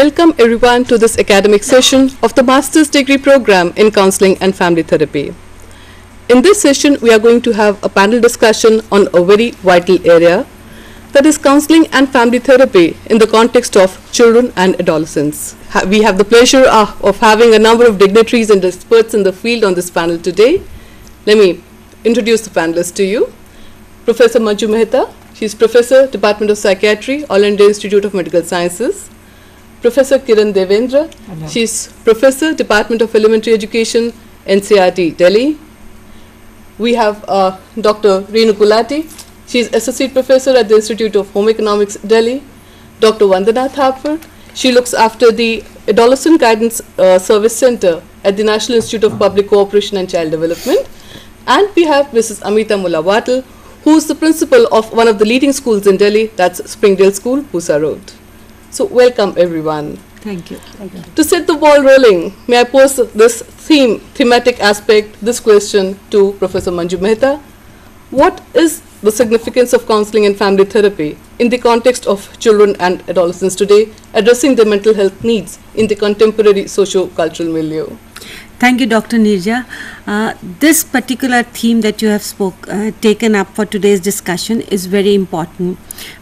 Welcome everyone to this academic session of the Master's Degree Program in Counseling and Family Therapy. In this session, we are going to have a panel discussion on a very vital area, that is counseling and family therapy in the context of children and adolescents. We have the pleasure of having a number of dignitaries and experts in the field on this panel today. Let me introduce the panelists to you. Professor Manju Mehta, she is Professor, Department of Psychiatry, All India Institute of Medical Sciences. Professor Kiran Devendra, she is Professor, Department of Elementary Education, NCERT, Delhi. We have Dr. Renu Gulati, she is Associate Professor at the Institute of Home Economics, Delhi. Dr. Vandana Thapar, she looks after the Adolescent Guidance Service Center at the National Institute of Public Cooperation and Child Development. And we have Mrs. Amita Mullawatal, who is the principal of one of the leading schools in Delhi, that's Springdale School, Pusa Road. So welcome everyone. Thank you. Thank you. To set the ball rolling, may I pose this thematic aspect, this question to Professor Manju Mehta. What is the significance of counseling and family therapy in the context of children and adolescents today, addressing their mental health needs in the contemporary socio-cultural milieu? Thank you, Dr. Nirja. This particular theme that you have taken up for today's discussion is very important,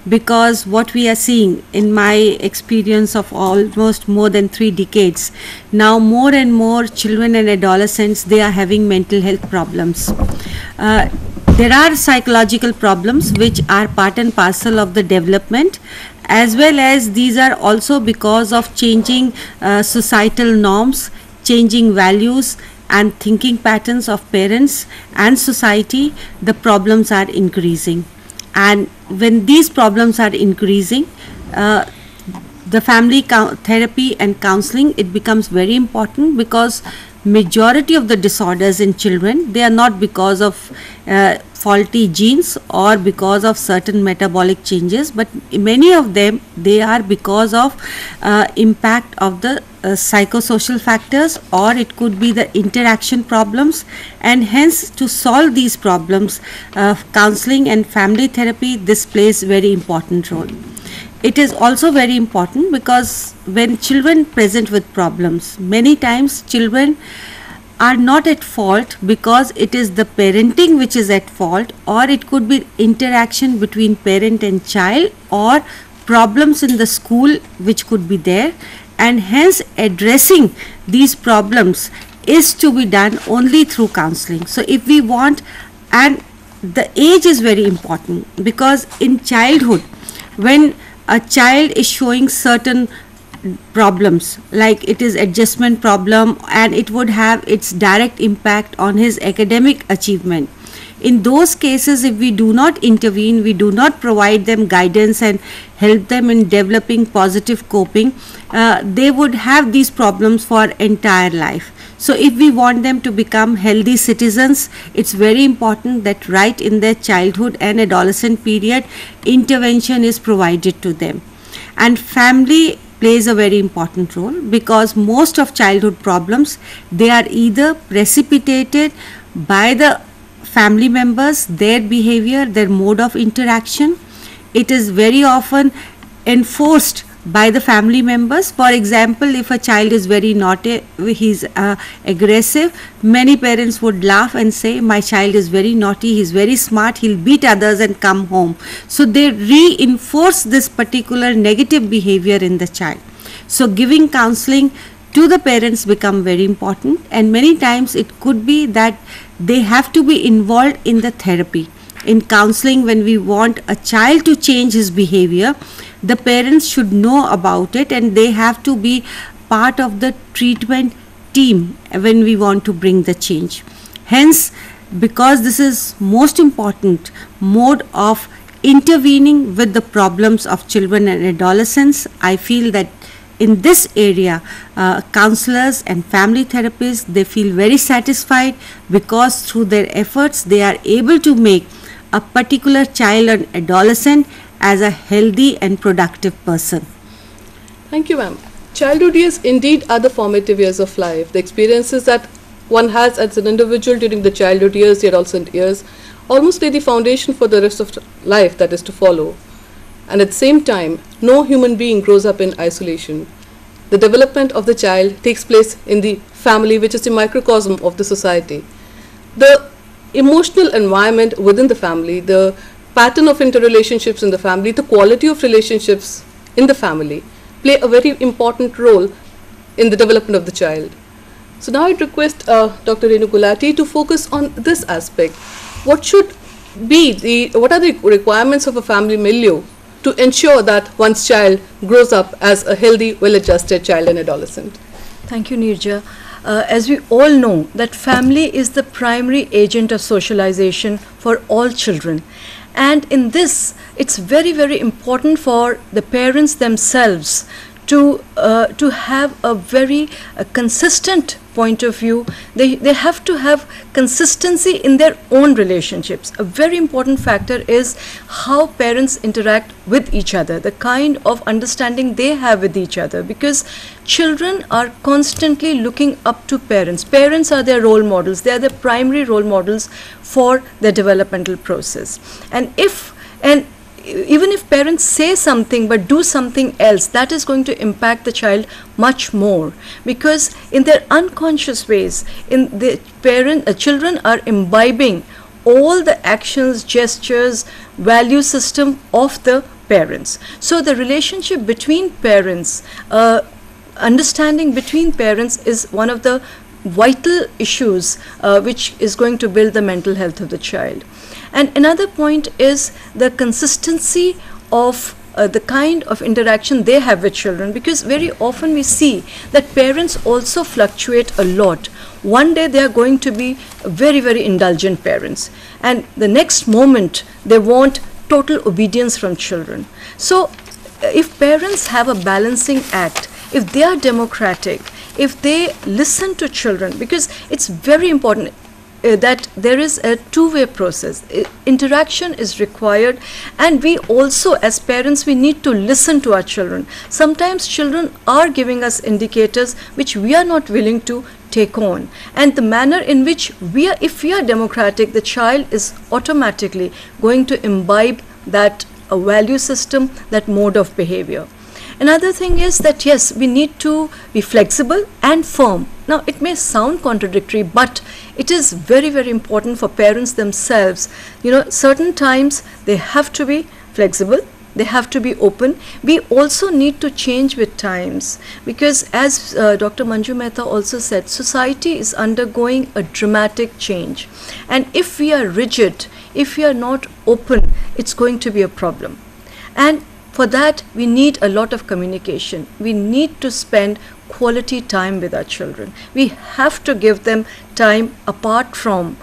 because what we are seeing in my experience of almost more than 3 decades, now more and more children and adolescents, they are having mental health problems. There are psychological problems which are part and parcel of the development, as well as these are also because of changing societal norms, changing values and thinking patterns of parents and society. The problems are increasing, and when these problems are increasing, the family therapy and counseling, it becomes very important, because majority of the disorders in children, they are not because of faulty genes or because of certain metabolic changes, but many of them, they are because of impact of the psychosocial factors, or it could be the interaction problems. And hence, to solve these problems, counseling and family therapy, this plays very important role. It is also very important because when children present with problems, many times children are not at fault because it is the parenting which is at fault, or it could be interaction between parent and child, or problems in the school which could be there, and hence addressing these problems is to be done only through counseling. So if we want, and the age is very important, because in childhood, when a child is showing certain problems, like it is adjustment problem, and it would have its direct impact on his academic achievement. In those cases, if we do not intervene, we do not provide them guidance and help them in developing positive coping, they would have these problems for entire life. So if we want them to become healthy citizens, it's very important that right in their childhood and adolescent period, intervention is provided to them. And family plays a very important role, because most of childhood problems, they are either precipitated by the family members, their behavior, their mode of interaction. It is very often enforced by the family members. For example, if a child is very naughty, he's aggressive, many parents would laugh and say, my child is very naughty, he's very smart, he'll beat others and come home. So they reinforce this particular negative behavior in the child. So giving counseling to the parents become very important, and many times it could be that they have to be involved in the therapy. In counseling, when we want a child to change his behavior, the parents should know about it, and they have to be part of the treatment team when we want to bring the change. Hence, because this is most important mode of intervening with the problems of children and adolescents, I feel that in this area, counselors and family therapists, they feel very satisfied, because through their efforts, they are able to make a particular child and adolescent as a healthy and productive person. Thank you, ma'am. Childhood years indeed are the formative years of life. The experiences that one has as an individual during the childhood years, the adolescent years, almost lay the foundation for the rest of life that is to follow. And at the same time, no human being grows up in isolation. the development of the child takes place in the family, which is the microcosm of the society. The emotional environment within the family, the pattern of interrelationships in the family, the quality of relationships in the family play a very important role in the development of the child. So now I'd request Dr. Renu Gulati to focus on this aspect. What are the requirements of a family milieu to ensure that one's child grows up as a healthy, well-adjusted child and adolescent? Thank you, Nirja. As we all know, that family is the primary agent of socialization for all children. And in this, it's very, very important for the parents themselves to have a very consistent point of view. They have to have consistency in their own relationships. A very important factor is how parents interact with each other, the kind of understanding they have with each other, because children are constantly looking up to parents. Parents are their role models. They are the primary role models for their developmental process. And even if parents say something but do something else, that is going to impact the child much more, because in their unconscious ways, children are imbibing all the actions, gestures, value system of the parents. So the relationship between parents, understanding between parents is one of the vital issues which is going to build the mental health of the child. And another point is the consistency of the kind of interaction they have with children, because very often we see that parents also fluctuate a lot. One day they are going to be very, very indulgent parents, and the next moment they want total obedience from children. So if parents have a balancing act, if they are democratic, if they listen to children, because it's very important that there is a two-way process. Interaction is required, and we also as parents, we need to listen to our children. Sometimes children are giving us indicators which we are not willing to take on, and the manner in which if we are democratic, the child is automatically going to imbibe that value system, that mode of behavior. Another thing is that yes, we need to be flexible and firm. Now it may sound contradictory, but it is very, very important for parents themselves. Certain times they have to be flexible, they have to be open. We also need to change with times, because as Dr. Manju Mehta also said, society is undergoing a dramatic change, and if we are rigid, if we are not open, it's going to be a problem. And for that, we need a lot of communication. We need to spend quality time with our children. We have to give them time apart from,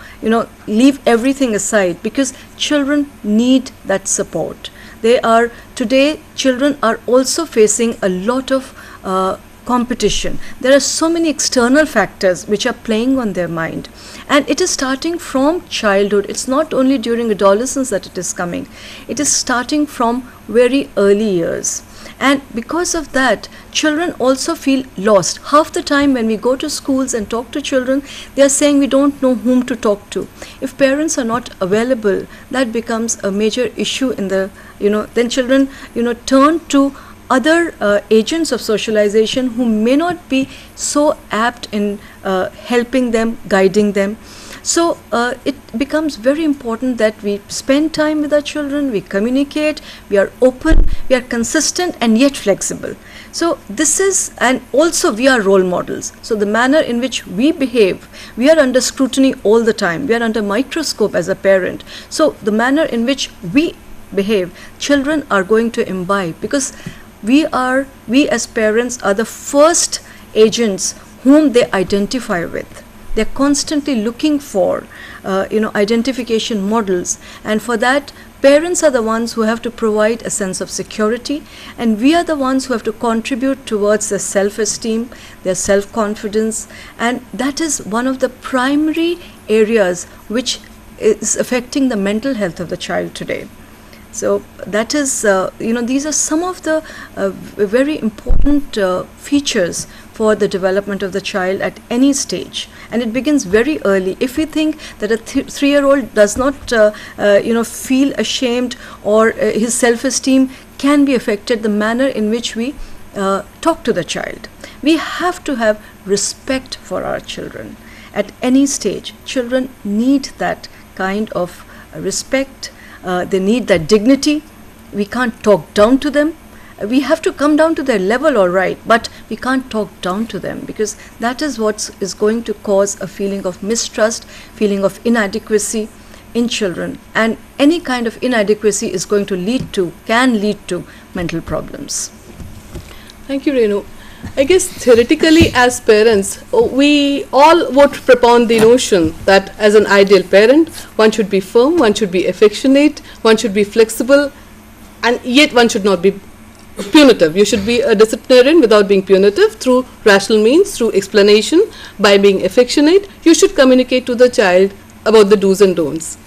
leave everything aside, because children need that support. Today, children are also facing a lot of competition. There are so many external factors which are playing on their mind, and it is starting from childhood. It's not only during adolescence that it is coming. It is starting from very early years, and because of that, children also feel lost. Half the time when we go to schools and talk to children, they are saying we don't know whom to talk to. If parents are not available, that becomes a major issue in the, then children, turn to other agents of socialization who may not be so apt in helping them, guiding them. So it becomes very important that we spend time with our children, we communicate, we are open, we are consistent and yet flexible. So this is, and also we are role models. So the manner in which we behave, we are under scrutiny all the time. We are under microscope as a parent. So the manner in which we behave, children are going to imbibe, because we as parents are the first agents whom they identify with. They're constantly looking for, identification models, and for that, parents are the ones who have to provide a sense of security, and we are the ones who have to contribute towards their self-esteem, their self-confidence, and that is one of the primary areas which is affecting the mental health of the child today. So that is, these are some of the very important features for the development of the child at any stage, and it begins very early. If we think that a 3-year-old does not, feel ashamed, or his self-esteem can be affected, the manner in which we talk to the child. We have to have respect for our children. At any stage, children need that kind of respect. They need that dignity. We can't talk down to them. We have to come down to their level, all right, but we can't talk down to them, because that is what is going to cause a feeling of mistrust, feeling of inadequacy in children, and any kind of inadequacy is going to can lead to mental problems. Thank you, Renu. I guess theoretically as parents, we all would propound the notion that as an ideal parent, one should be firm, one should be affectionate, one should be flexible, and yet one should not be punitive. You should be a disciplinarian without being punitive, through rational means, through explanation, by being affectionate. You should communicate to the child about the do's and don'ts.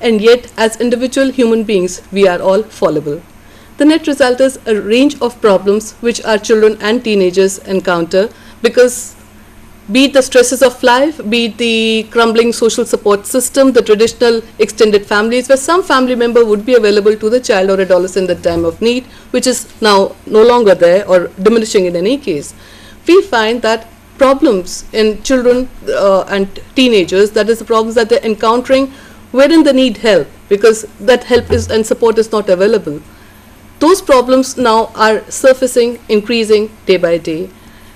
And yet, as individual human beings, we are all fallible. The net result is a range of problems which our children and teenagers encounter, because be it the stresses of life, be it the crumbling social support system, the traditional extended families where some family member would be available to the child or adolescent at time of need, which is now no longer there or diminishing in any case, we find that problems in children and teenagers, that is the problems that they're encountering wherein they need help, because that help is and support is not available. Those problems now are surfacing, increasing day by day.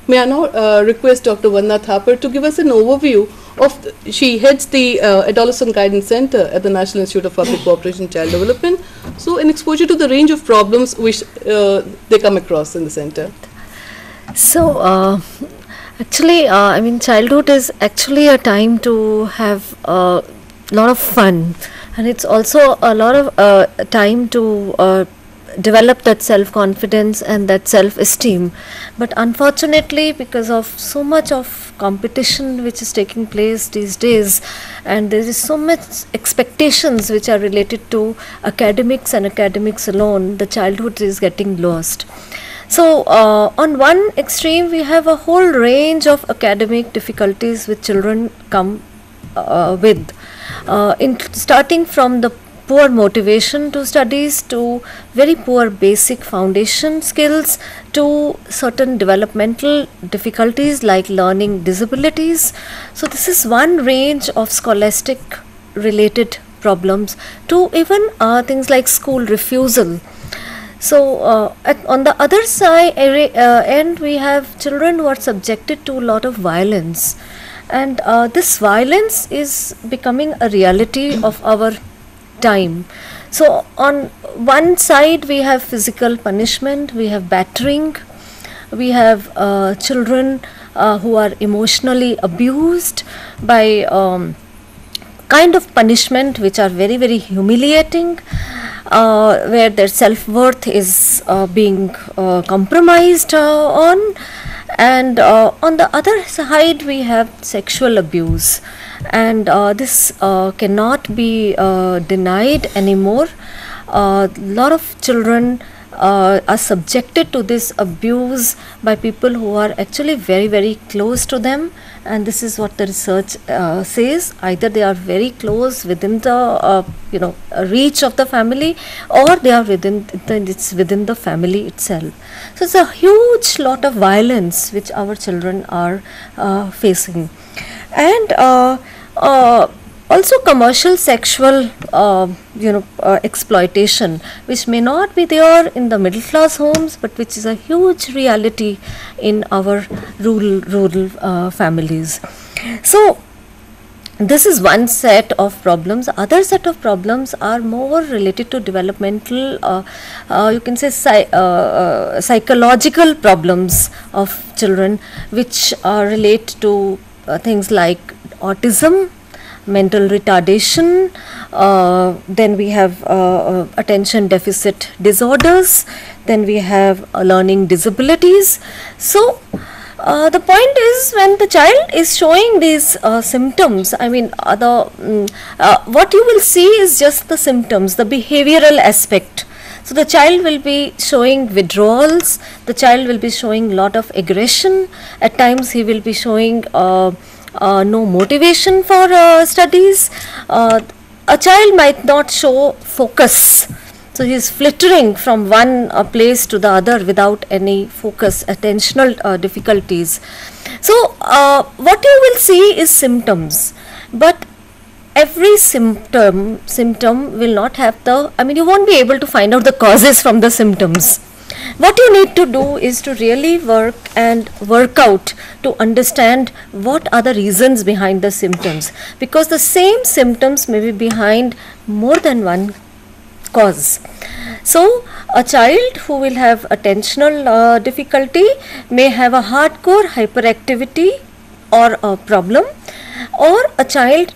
May I now request Dr. Vandana Thapar to give us an overview of, she heads the Adolescent Guidance Center at the National Institute of Public Cooperation and Child Development. So an exposure to the range of problems which they come across in the center. So actually, I mean, childhood is actually a time to have a lot of fun, and it's also a lot of time to develop that self-confidence and that self-esteem. But unfortunately, because of so much of competition which is taking place these days, and there is so much expectations which are related to academics and academics alone, the childhood is getting lost. So on one extreme, we have a whole range of academic difficulties which children come with, starting from the poor motivation to studies, to very poor basic foundation skills, to certain developmental difficulties like learning disabilities. So this is one range of scholastic related problems, to even things like school refusal. So on the other side end, we have children who are subjected to a lot of violence, and this violence is becoming a reality of our time. So on one side, we have physical punishment, we have battering, we have children who are emotionally abused by kind of punishment which are very, very humiliating, where their self-worth is being compromised on. And on the other side, we have sexual abuse, and this cannot be denied anymore. A lot of children are subjected to this abuse by people who are actually very, very close to them, and this is what the research says. Either they are very close within the reach of the family, or they are within the family itself. So it's a huge lot of violence which our children are facing, and also commercial sexual exploitation, which may not be there in the middle class homes, but which is a huge reality in our rural families. So this is one set of problems. Other set of problems are more related to developmental, you can say psychological problems of children, which relate to things like autism, mental retardation, then we have attention deficit disorders, then we have learning disabilities. So the point is, when the child is showing these symptoms, I mean what you will see is just the symptoms, the behavioral aspect. So the child will be showing withdrawals, the child will be showing lot of aggression, at times he will be showing no motivation for studies. A child might not show focus. So he is flittering from one place to the other without any focus, attentional difficulties. So what you will see is symptoms, but every symptom will not have the, I mean, you won't be able to find out the causes from the symptoms. What you need to do is to really work out to understand what are the reasons behind the symptoms, because the same symptoms may be behind more than one cause. So a child who will have attentional difficulty may have a hardcore hyperactivity or a problem, or a child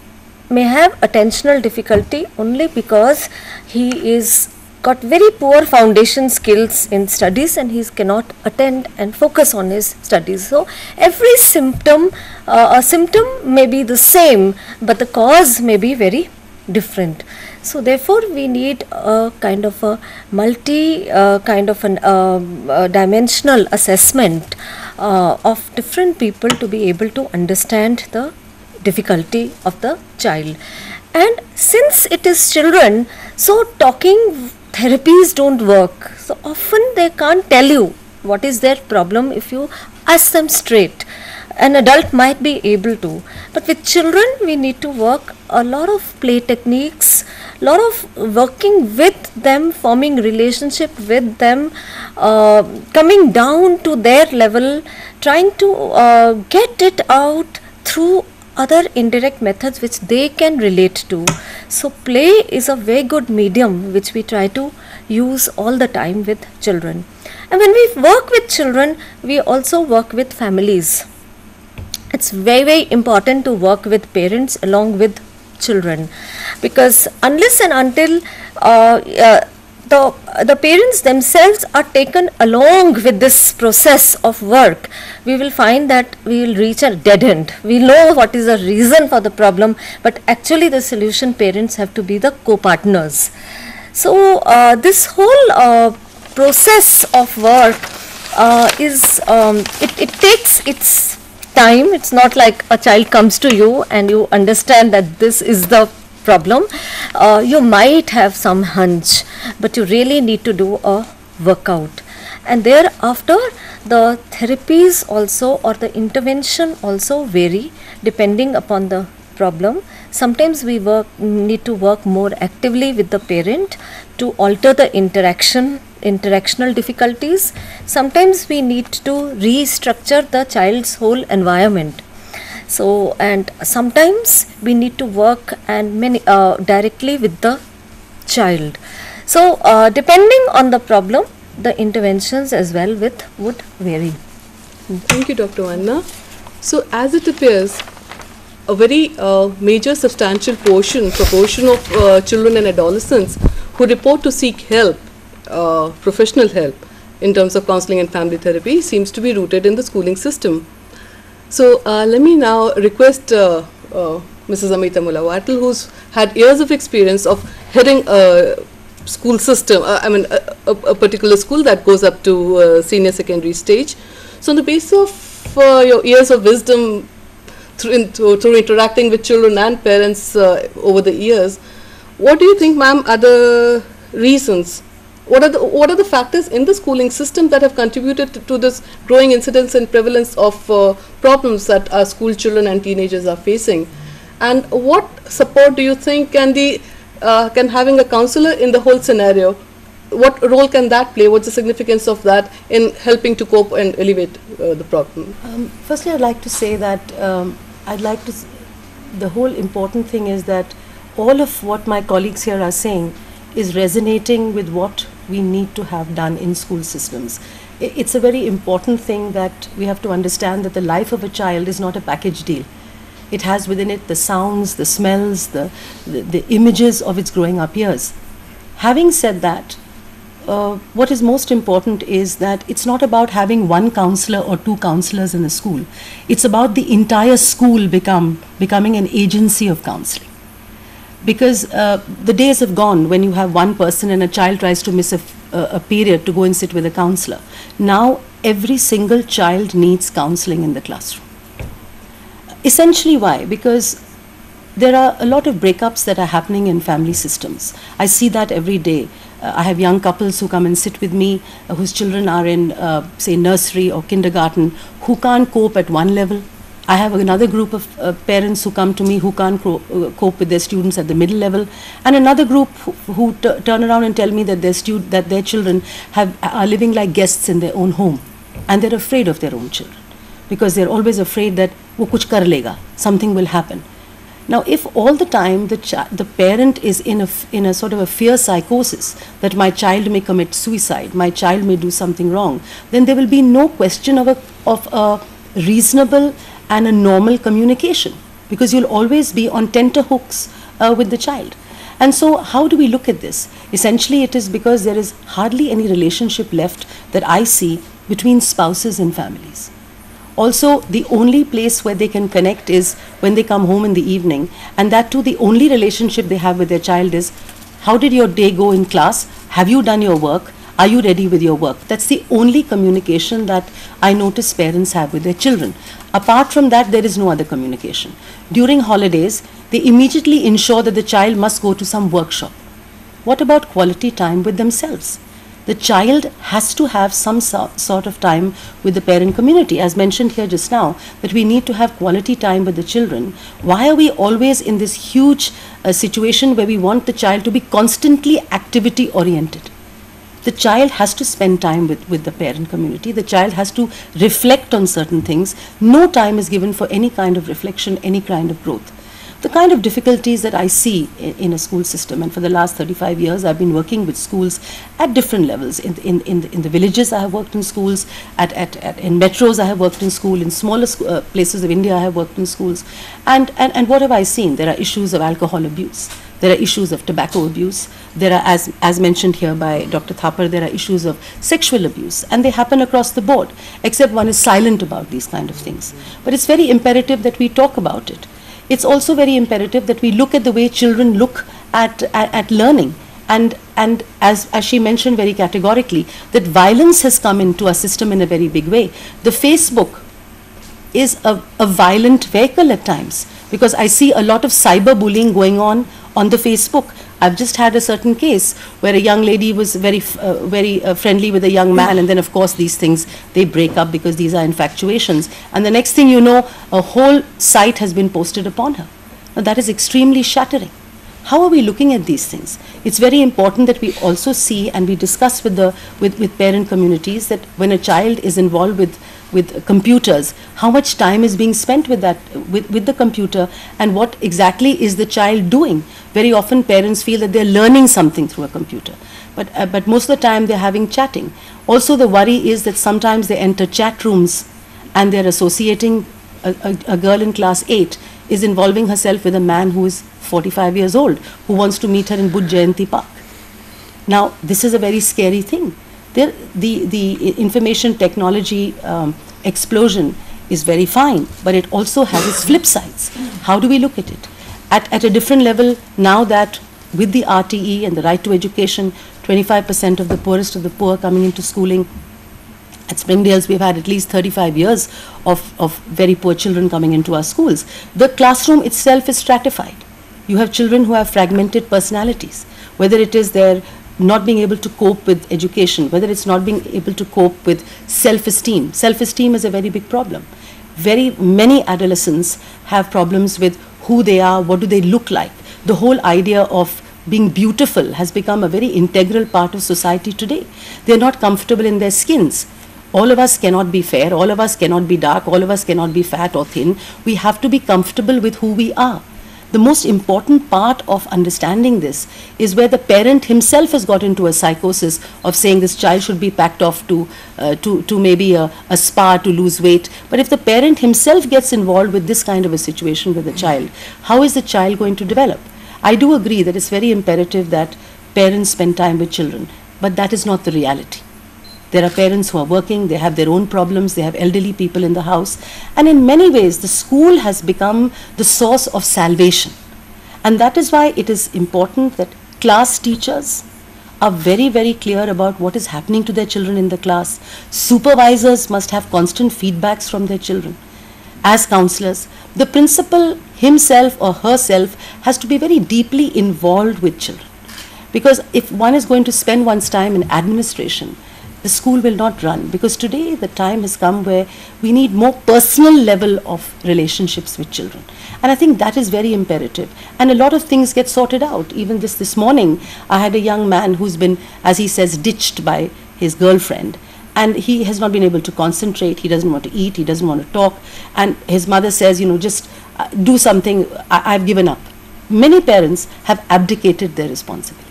may have attentional difficulty only because he is got very poor foundation skills in studies and he cannot attend and focus on his studies. So every symptom, a symptom may be the same, but the cause may be very different. So therefore we need a kind of a dimensional assessment of different people to be able to understand the difficulty of the child. And since it is children, so talking therapies don't work. So often they can't tell you what is their problem if you ask them straight. An adult might be able to, but with children we need to work a lot of play techniques, lot of working with them, forming relationship with them, coming down to their level, trying to get it out through other indirect methods which they can relate to. So play is a very good medium which we try to use all the time with children. And when we work with children, we also work with families. It's very, very important to work with parents along with children, because unless and until the parents themselves are taken along with this process of work, we will find that we will reach a dead end. We know what is the reason for the problem, but actually the solution parents have to be the co-partners. So this whole process of work it takes its time. It's not like a child comes to you and you understand that this is the problem. You might have some hunch, but you really need to do a workout, and thereafter the therapies also or the intervention also vary depending upon the problem. Sometimes we need to work more actively with the parent to alter the interactional difficulties. Sometimes we need to restructure the child's whole environment. So, and sometimes we need to work directly with the child. So depending on the problem, the interventions as well would vary. Thank you, Dr. Vanna. So as it appears, a very major substantial proportion of children and adolescents who report to seek help, professional help in terms of counseling and family therapy, seems to be rooted in the schooling system. So let me now request Mrs. Amita Mulawatil, who's had years of experience of heading a school system, a particular school that goes up to senior secondary stage. So on the basis of your years of wisdom through interacting with children and parents over the years, what do you think, ma'am, are the reasons? What are the factors in the schooling system that have contributed to this growing incidence and prevalence of problems that our school children and teenagers are facing? And what support do you think can having a counselor in the whole scenario, what role can that play? What's the significance of that in helping to cope and alleviate the problem? Firstly, I'd like to say that the whole important thing is that all of what my colleagues here are saying is resonating with what we need to have done in school systems. It's a very important thing that we have to understand, that the life of a child is not a package deal. It has within it the sounds, the smells, the images of its growing up years. Having said that, what is most important is that it's not about having one counselor or two counselors in the school. It's about the entire school becoming an agency of counseling. Because the days have gone when you have one person and a child tries to miss a period to go and sit with a counselor. Now every single child needs counseling in the classroom. Essentially why? Because there are a lot of breakups that are happening in family systems. I see that every day. I have young couples who come and sit with me, whose children are in, say, nursery or kindergarten, who can't cope at one level. I have another group of parents who come to me who can't cope with their students at the middle level, and another group who turn around and tell me that their children are living like guests in their own home, and they're afraid of their own children because they're always afraid that wo kuch kar lega, something will happen. Now, if all the time the parent is in a sort of a fear psychosis that my child may commit suicide, my child may do something wrong, then there will be no question of a reasonable and a normal communication, because you'll always be on tenterhooks with the child. And so how do we look at this? Essentially, it is because there is hardly any relationship left that I see between spouses and families. Also, the only place where they can connect is when they come home in the evening, and that too, the only relationship they have with their child is, how did your day go in class? Have you done your work? Are you ready with your work? That's the only communication that I notice parents have with their children. Apart from that, there is no other communication. During holidays, they immediately ensure that the child must go to some workshop. What about quality time with themselves? The child has to have some sort of time with the parent community. As mentioned here just now, that we need to have quality time with the children. Why are we always in this huge situation where we want the child to be constantly activity oriented? The child has to spend time with the parent community. The child has to reflect on certain things. No time is given for any kind of reflection, any kind of growth. The kind of difficulties that I see in a school system, and for the last 35 years I've been working with schools at different levels. In the villages I have worked in schools, in metros I have worked in school, in smaller places of India I have worked in schools. And what have I seen? There are issues of alcohol abuse. There are issues of tobacco abuse. There are, as mentioned here by Dr. Thapar, there are issues of sexual abuse, and they happen across the board, except one is silent about these kind of things. But it's very imperative that we talk about it. It's also very imperative that we look at the way children look at learning. And as she mentioned very categorically, that violence has come into our system in a very big way. The Facebook is a violent vehicle at times, because I see a lot of cyberbullying going on the Facebook. I've just had a certain case where a young lady was very friendly with a young man, and then of course these things, they break up because these are infatuations, and the next thing you know, a whole site has been posted upon her. Now that is extremely shattering. How are we looking at these things? It's very important that we also see and we discuss with parent communities that when a child is involved with computers, how much time is being spent with the computer, and what exactly is the child doing. Very often parents feel that they're learning something through a computer, but most of the time they're having chatting. Also, the worry is that sometimes they enter chat rooms and they're associating a girl in class 8 is involving herself with a man who is 45 years old, who wants to meet her in Buddh Jayanti Park. Now, this is a very scary thing. The information technology explosion is very fine, but it also has its flip sides. How do we look at it? At a different level, now that with the RTE and the right to education, 25% of the poorest of the poor coming into schooling. At Springdales, we've had at least 35 years of very poor children coming into our schools. The classroom itself is stratified. You have children who have fragmented personalities, whether it is their not being able to cope with education, whether it's not being able to cope with self-esteem. Self-esteem is a very big problem. Very many adolescents have problems with who they are, what do they look like. The whole idea of being beautiful has become a very integral part of society today. They're not comfortable in their skins. All of us cannot be fair, all of us cannot be dark, all of us cannot be fat or thin. We have to be comfortable with who we are. The most important part of understanding this is where the parent himself has got into a psychosis of saying this child should be packed off to maybe a spa to lose weight. But if the parent himself gets involved with this kind of a situation with the child, how is the child going to develop? I do agree that it's very imperative that parents spend time with children, but that is not the reality. There are parents who are working, they have their own problems, they have elderly people in the house, and in many ways the school has become the source of salvation. And that is why it is important that class teachers are very, very clear about what is happening to their children in the class. Supervisors must have constant feedbacks from their children. As counselors, the principal himself or herself has to be very deeply involved with children. Because if one is going to spend one's time in administration, the school will not run, because today the time has come where we need more personal level of relationships with children. And I think that is very imperative. And a lot of things get sorted out. Even this morning, I had a young man who's been, as he says, ditched by his girlfriend. And he has not been able to concentrate. He doesn't want to eat. He doesn't want to talk. And his mother says, just do something. I've given up. Many parents have abdicated their responsibility.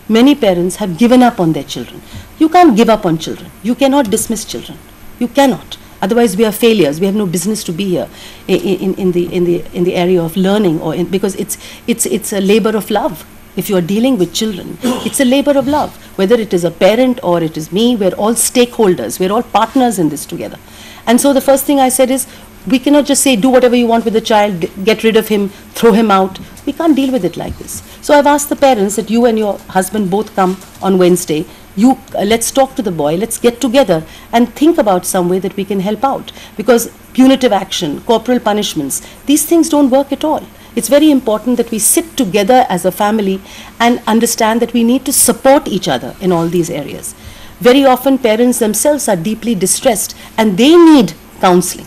Many parents have given up on their children. You can't give up on children. You cannot dismiss children. You cannot. Otherwise, we are failures. We have no business to be here in the area of learning, because it's a labor of love. If you are dealing with children, it's a labor of love. Whether it is a parent or it is me, we're all stakeholders. We're all partners in this together. And so the first thing I said is, we cannot just say, do whatever you want with the child, get rid of him, throw him out. We can't deal with it like this. So I've asked the parents that you and your husband both come on Wednesday. Let's talk to the boy, let's get together and think about some way that we can help out. Because punitive action, corporal punishments, these things don't work at all. It's very important that we sit together as a family and understand that we need to support each other in all these areas. Very often parents themselves are deeply distressed and they need counseling.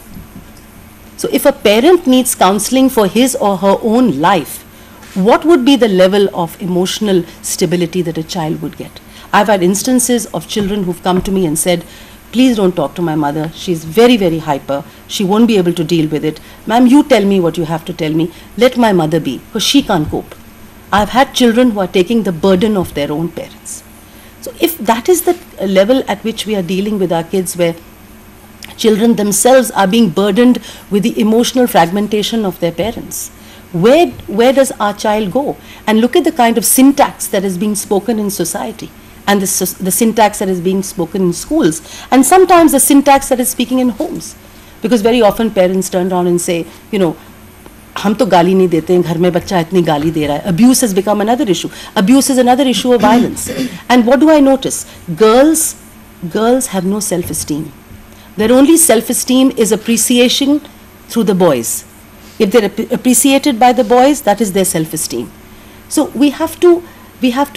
So if a parent needs counseling for his or her own life, what would be the level of emotional stability that a child would get? I've had instances of children who've come to me and said, please don't talk to my mother. She's very, very hyper. She won't be able to deal with it. Ma'am, you tell me what you have to tell me. Let my mother be, because she can't cope. I've had children who are taking the burden of their own parents. So if that is the level at which we are dealing with our kids, where children themselves are being burdened with the emotional fragmentation of their parents, where does our child go? And look at the kind of syntax that is being spoken in society, and the syntax that is being spoken in schools, and sometimes the syntax that is speaking in homes. Because very often parents turn around and say, हम तो गाली नहीं देते हैं, घर में बच्चा इतनी गाली दे रहा है. Abuse has become another issue. Abuse is another issue of violence. And what do I notice? Girls have no self-esteem. Their only self-esteem is appreciation through the boys. If they're appreciated by the boys, that is their self-esteem. So we have to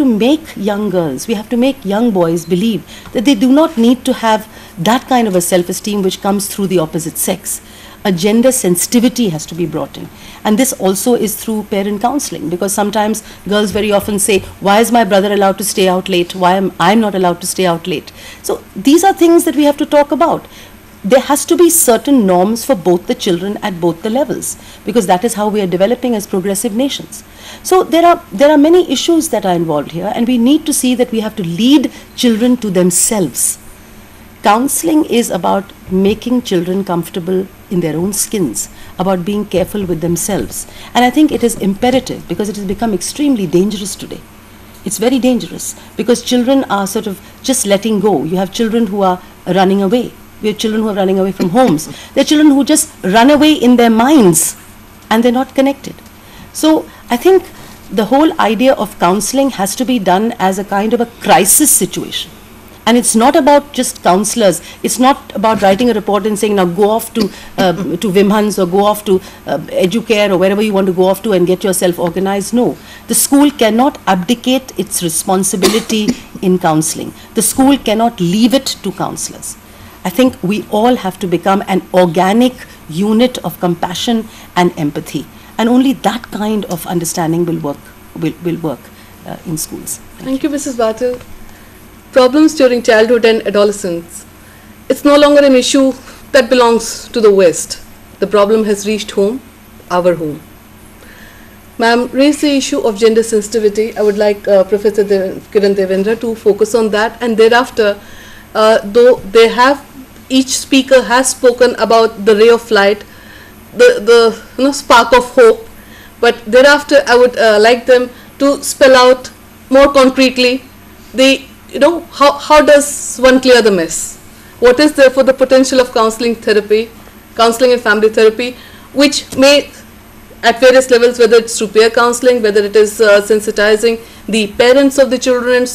make young girls, we have to make young boys believe that they do not need to have that kind of a self-esteem which comes through the opposite sex. A gender sensitivity has to be brought in. And this also is through parent counseling, because sometimes girls very often say, why is my brother allowed to stay out late? Why am I not allowed to stay out late? So these are things that we have to talk about. There has to be certain norms for both the children at both the levels, because that is how we are developing as progressive nations. So there are many issues that are involved here, and we need to see that we have to lead children to themselves. Counseling is about making children comfortable in their own skins, about being careful with themselves. And I think it is imperative, because it has become extremely dangerous today. It's very dangerous, because children are sort of just letting go. You have children who are running away. We have children who are running away from homes. There are children who just run away in their minds and they're not connected. So I think the whole idea of counseling has to be done as a kind of a crisis situation. And it's not about just counselors. It's not about writing a report and saying, now go off to Vimhans or go off to Educare or wherever you want to go off to and get yourself organized. No. The school cannot abdicate its responsibility in counseling. The school cannot leave it to counselors. I think we all have to become an organic unit of compassion and empathy. And only that kind of understanding will work in schools. Thank you, Mrs. Batil. Problems during childhood and adolescence. It's no longer an issue that belongs to the West. The problem has reached home, our home. Ma'am, raise the issue of gender sensitivity. I would like Professor Kiran Devendra to focus on that, and thereafter, though they have, each speaker has spoken about the ray of light, the spark of hope, but thereafter I would like them to spell out more concretely how does one clear the mess? What is therefore the potential of counseling and family therapy, which may at various levels, whether it's through peer counseling, whether it is sensitizing the parents of the children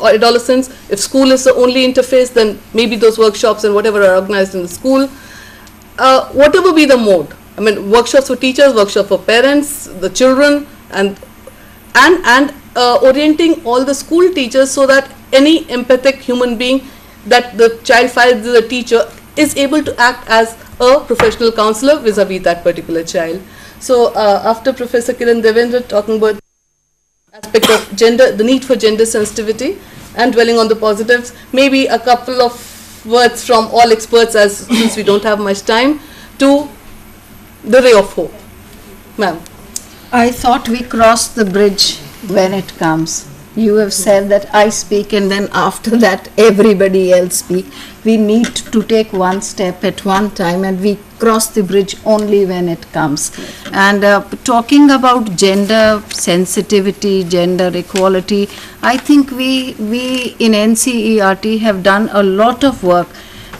or adolescents. If school is the only interface, then maybe those workshops and whatever are organized in the school, whatever be the mode. I mean, workshops for teachers, workshop for parents, the children, and orienting all the school teachers so that any empathic human being that the child finds the teacher is able to act as a professional counselor vis-a-vis that particular child. So after Professor Kiran Devendra talking about aspect of gender, the need for gender sensitivity and dwelling on the positives, maybe a couple of words from all experts, as since we don't have much time, to the ray of hope. Ma'am. I thought we crossed the bridge when it comes. You have said that I speak and then after that everybody else speak. We need to take one step at one time and we cross the bridge only when it comes. And talking about gender sensitivity, gender equality, I think we in NCERT have done a lot of work,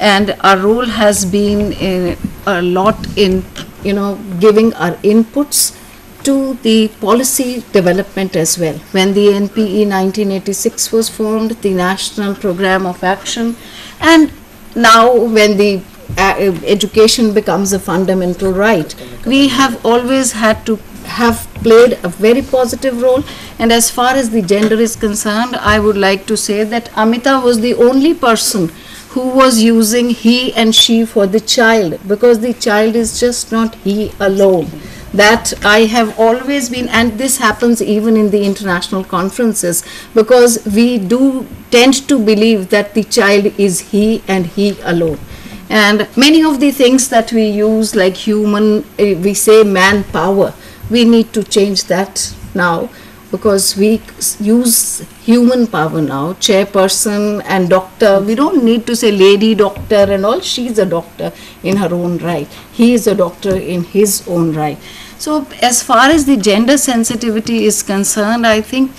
and our role has been a lot in giving our inputs to the policy development as well. When the NPE 1986 was formed, the National Program of Action, and now when the education becomes a fundamental right, we have always had to have played a very positive role. And as far as the gender is concerned, I would like to say that Amita was the only person who was using he and she for the child, because the child is just not he alone. That I have always been, and this happens even in the international conferences, because we do tend to believe that the child is he and he alone. And many of the things that we use, like human, we say manpower, we need to change that now, because we use human power now, chairperson and doctor. We don't need to say lady doctor and all. She's a doctor in her own right. He is a doctor in his own right. So as far as the gender sensitivity is concerned, I think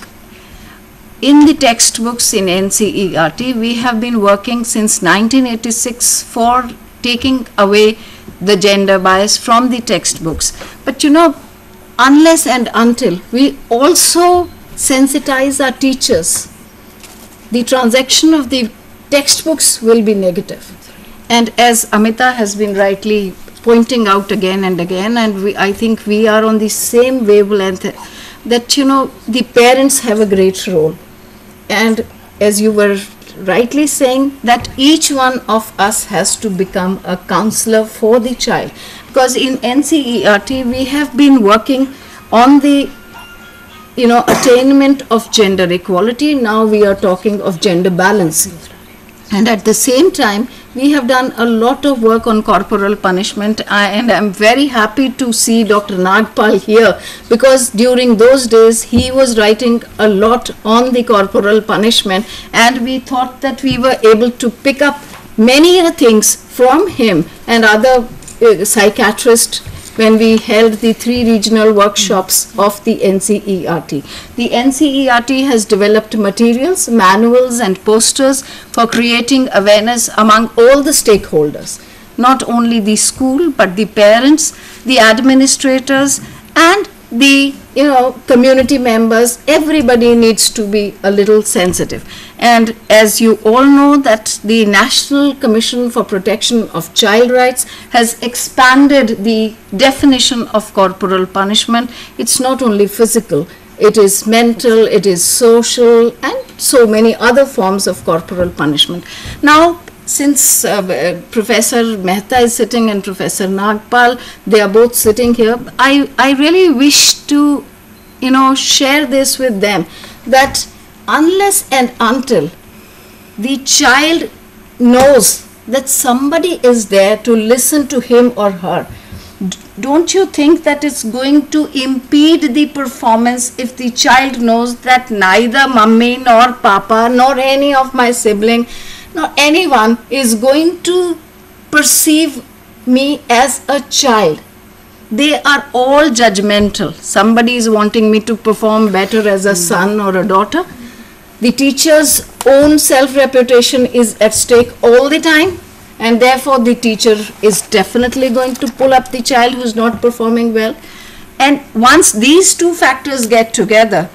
in the textbooks in NCERT, we have been working since 1986 for taking away the gender bias from the textbooks. But unless and until we also sensitize our teachers, the transaction of the textbooks will be negative. And as Amita has been rightly pointing out again and again, and I think we are on the same wavelength, that the parents have a great role. And as you were rightly saying, that each one of us has to become a counselor for the child, because in NCERT we have been working on the attainment of gender equality. Now we are talking of gender balance, and at the same time we have done a lot of work on corporal punishment, and I'm very happy to see Dr. Nagpal here, because during those days he was writing a lot on the corporal punishment, and we thought that we were able to pick up many things from him and other psychiatrists when we held the 3 regional workshops of the NCERT. The NCERT has developed materials, manuals and posters for creating awareness among all the stakeholders, not only the school but the parents, the administrators and the community members. Everybody needs to be a little sensitive. And as you all know, that the National Commission for Protection of Child Rights has expanded the definition of corporal punishment. It's not only physical, it is mental, it is social, and so many other forms of corporal punishment. Now, since Professor Mehta is sitting and Professor Nagpal, they are both sitting here, I really wish to share this with them, that unless and until the child knows that somebody is there to listen to him or her, don't you think that it's going to impede the performance if the child knows that neither mummy nor papa nor any of my sibling nor anyone is going to perceive me as a child? They are all judgmental. Somebody is wanting me to perform better as a son or a daughter. The teacher's own self-reputation is at stake all the time, and therefore the teacher is definitely going to pull up the child who's not performing well. And once these two factors get together,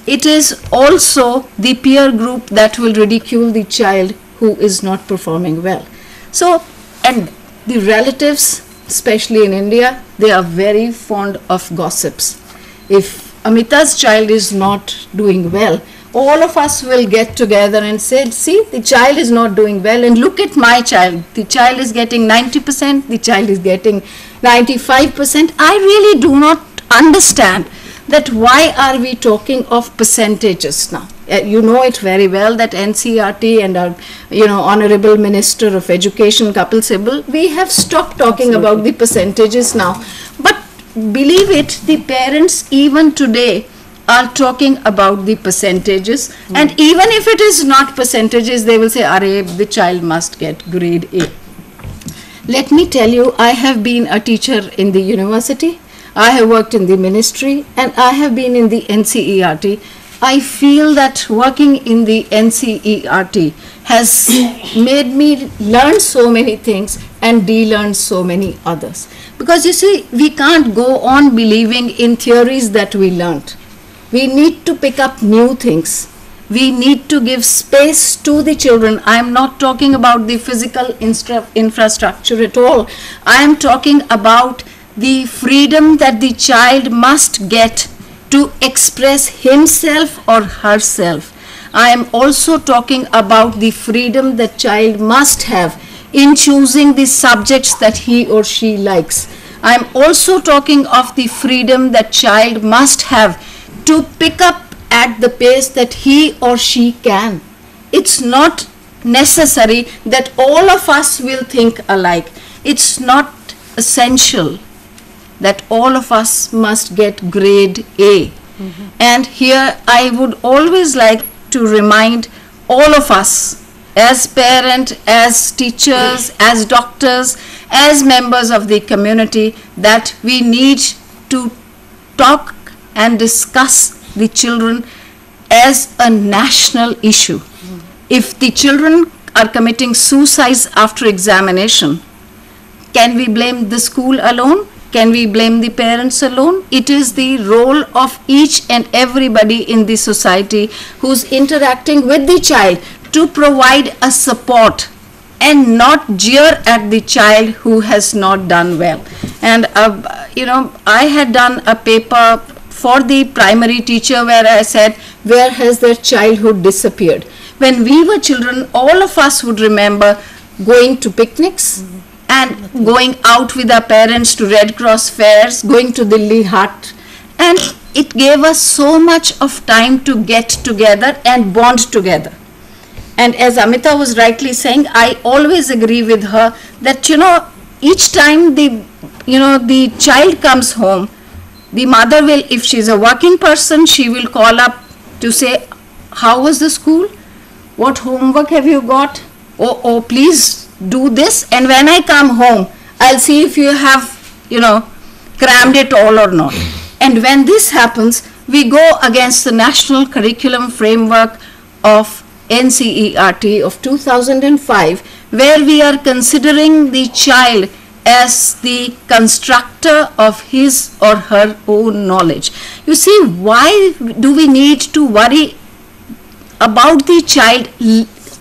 it is also the peer group that will ridicule the child who is not performing well. So, and the relatives, especially in India, they are very fond of gossips. If Amita's child is not doing well, all of us will get together and say, see, the child is not doing well, and look at my child. The child is getting 90%, the child is getting 95%. I really do not understand that why are we talking of percentages now. You know it very well that NCERT and our Honorable Minister of Education, Kapil Sibal, we have stopped talking about the percentages now. But believe it, the parents even today are talking about the percentages, and even if it is not percentages, they will say, "Arey, the child must get grade A." Let me tell you, I have been a teacher in the university, I have worked in the ministry, and I have been in the NCERT. I feel that working in the NCERT has made me learn so many things and de-learn so many others. Because you see, we can't go on believing in theories that we learned. We need to pick up new things. We need to give space to the children. I am not talking about the physical infrastructure at all. I am talking about the freedom that the child must get to express himself or herself. I am also talking about the freedom that child must have in choosing the subjects that he or she likes. I am also talking of the freedom that child must have to pick up at the pace that he or she can. It's not necessary that all of us will think alike. It's not essential that all of us must get grade A. And here I would always like to remind all of us, as parents, as teachers, as doctors, as members of the community, that we need to talk and discuss the children as a national issue. If the children are committing suicides after examination, can we blame the school alone? Can we blame the parents alone? It is the role of each and everybody in the society who's interacting with the child to provide a support and not jeer at the child who has not done well. And I had done a paper for the primary teacher where I said, where has their childhood disappeared? When we were children, all of us would remember going to picnics and going out with our parents to Red Cross fairs, going to Delhi Hut, and it gave us so much of time to get together and bond together. And as Amita was rightly saying, I always agree with her that each time the child comes home, the mother will, if she's a working person, she will call up to say, how was the school? What homework have you got? Oh, please do this. And when I come home, I'll see if you have, crammed it all or not. And when this happens, we go against the National Curriculum Framework of NCERT of 2005, where we are considering the child as the constructor of his or her own knowledge. You see, why do we need to worry about the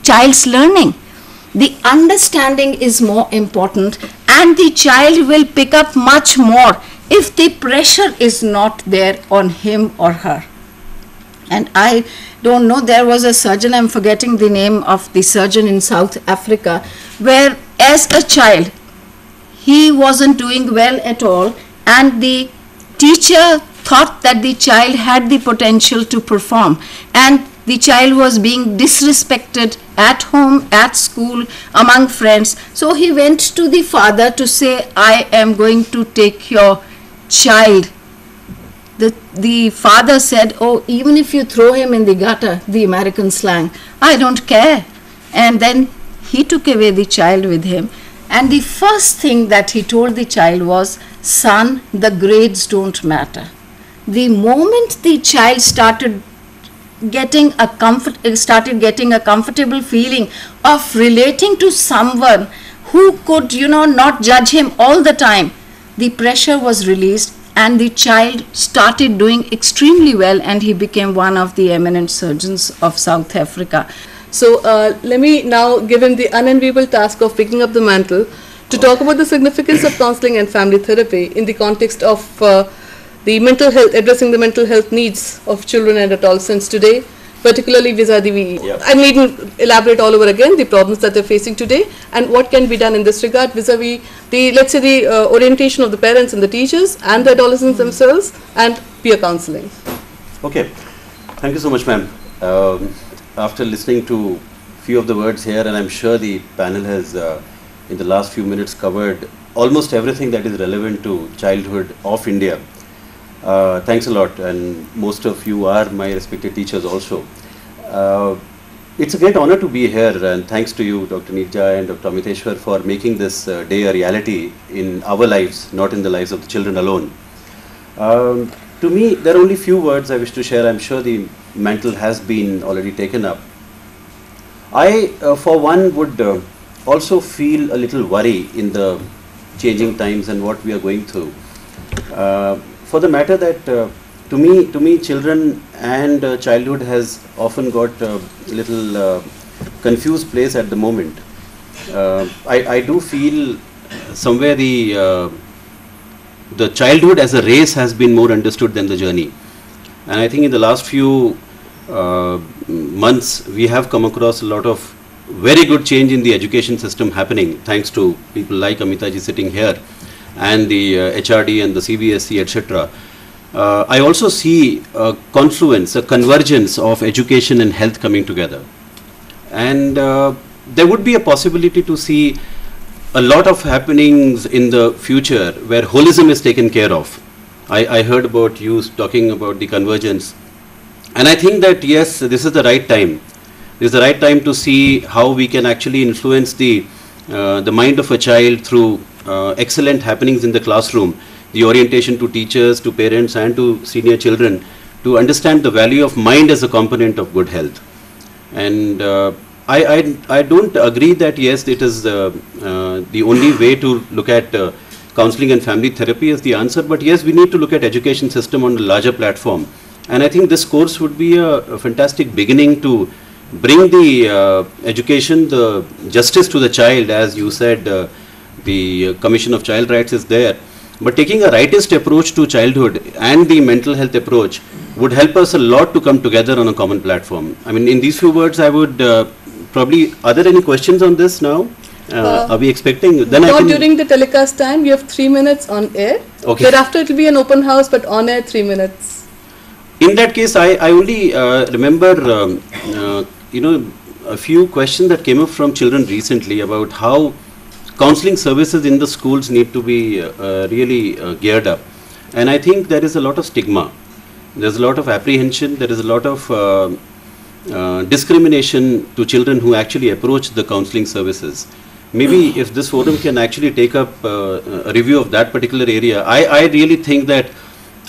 child's learning? The understanding is more important, and the child will pick up much more if the pressure is not there on him or her. And I don't know, there was a surgeon, I'm forgetting the name of the surgeon in South Africa, where as a child, he wasn't doing well at all, and the teacher thought that the child had the potential to perform, and the child was being disrespected at home, at school, among friends. So he went to the father to say, I am going to take your child. The father said, oh, even if you throw him in the gutter, the American slang, I don't care. And then he took away the child with him. And the first thing that he told the child was, son, the grades don't matter. The moment the child started getting a comfortable feeling of relating to someone who could, not judge him all the time, the pressure was released, and the child started doing extremely well, and he became one of the eminent surgeons of South Africa. So let me now give him the unenviable task of picking up the mantle to talk about the significance of counseling and family therapy in the context of the the mental health, addressing the mental health needs of children and adolescents today, particularly vis-a-vis, I needn't elaborate all over again the problems that they're facing today and what can be done in this regard vis-a-vis the, let's say, the orientation of the parents and the teachers and the adolescents themselves and peer counseling. Okay, thank you so much, ma'am. After listening to few of the words here, and I'm sure the panel has in the last few minutes covered almost everything that is relevant to childhood of India. Thanks a lot, and most of you are my respected teachers also. It's a great honor to be here, and thanks to you, Dr. Neerja and Dr. Amiteshwar, for making this day a reality in our lives, not in the lives of the children alone. To me, there are only few words I wish to share. I'm sure the mantle has been already taken up. I, for one, would also feel a little worry in the changing times and what we are going through. For the matter that to me, children and childhood has often got a little confused place at the moment. I do feel somewhere the childhood as a race has been more understood than the journey, and I think in the last few months we have come across a lot of very good change in the education system happening, thanks to people like Amitaji sitting here, and the HRD and the CBSE, etc. I also see a confluence, a convergence of education and health coming together. And there would be a possibility to see a lot of happenings in the future where holism is taken care of. I heard about you talking about the convergence. And I think that, yes, this is the right time. This is the right time to see how we can actually influence the mind of a child through excellent happenings in the classroom, the orientation to teachers, to parents and to senior children, to understand the value of mind as a component of good health. And I don't agree that, yes, it is the only way to look at counseling and family therapy as the answer, but yes, we need to look at education system on a larger platform. And I think this course would be a fantastic beginning to bring the education, the justice to the child. As you said, the Commission of Child Rights is there, but taking a rightist approach to childhood and the mental health approach would help us a lot to come together on a common platform. I mean, in these few words, I would probably, are there any questions on this now? Are we expecting? Then not during the telecast time, we have 3 minutes on air. Okay. Thereafter it will be an open house, but on air 3 minutes. In that case, I only remember, a few questions that came up from children recently about how counseling services in the schools need to be really geared up. And I think there is a lot of stigma. There's a lot of apprehension. There is a lot of discrimination to children who actually approach the counseling services. Maybe if this forum can actually take up a review of that particular area, I really think that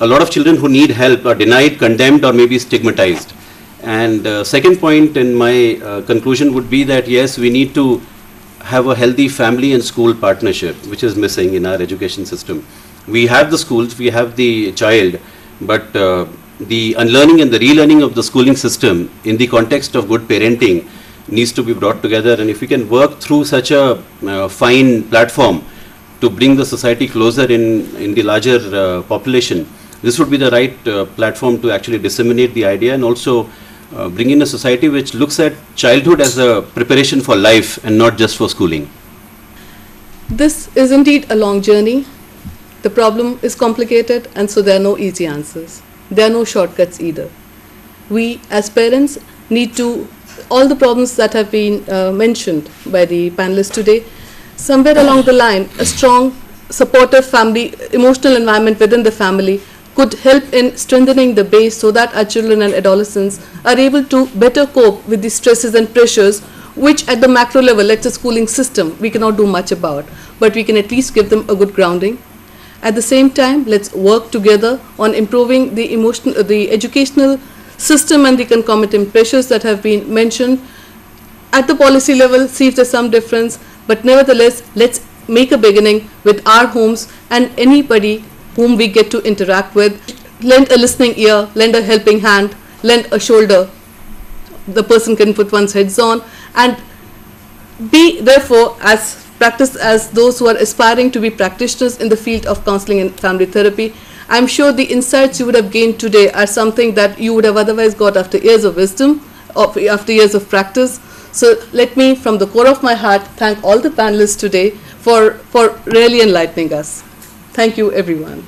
a lot of children who need help are denied, condemned, or maybe stigmatized. And second point in my conclusion would be that, yes, we need to have a healthy family and school partnership, which is missing in our education system. We have the schools, we have the child, but the unlearning and the relearning of the schooling system in the context of good parenting needs to be brought together. And if we can work through such a fine platform to bring the society closer in the larger population, this would be the right platform to actually disseminate the idea and also bring in a society which looks at childhood as a preparation for life and not just for schooling. This is indeed a long journey. The problem is complicated, and so there are no easy answers. There are no shortcuts either. We as parents need to, all the problems that have been mentioned by the panelists today, somewhere along the line, a strong, supportive family, emotional environment within the family could help in strengthening the base so that our children and adolescents are able to better cope with the stresses and pressures which at the macro level, let's say schooling system, we cannot do much about, but we can at least give them a good grounding. At the same time, let's work together on improving the educational system and the concomitant pressures that have been mentioned. At the policy level, see if there's some difference, but nevertheless, let's make a beginning with our homes and anybody whom we get to interact with. Lend a listening ear, lend a helping hand, lend a shoulder. The person can put one's heads on, and be therefore practice as those who are aspiring to be practitioners in the field of counseling and family therapy. I'm sure the insights you would have gained today are something that you would have otherwise got after years of wisdom, after years of practice. So let me, from the core of my heart, thank all the panelists today for really enlightening us. Thank you, everyone.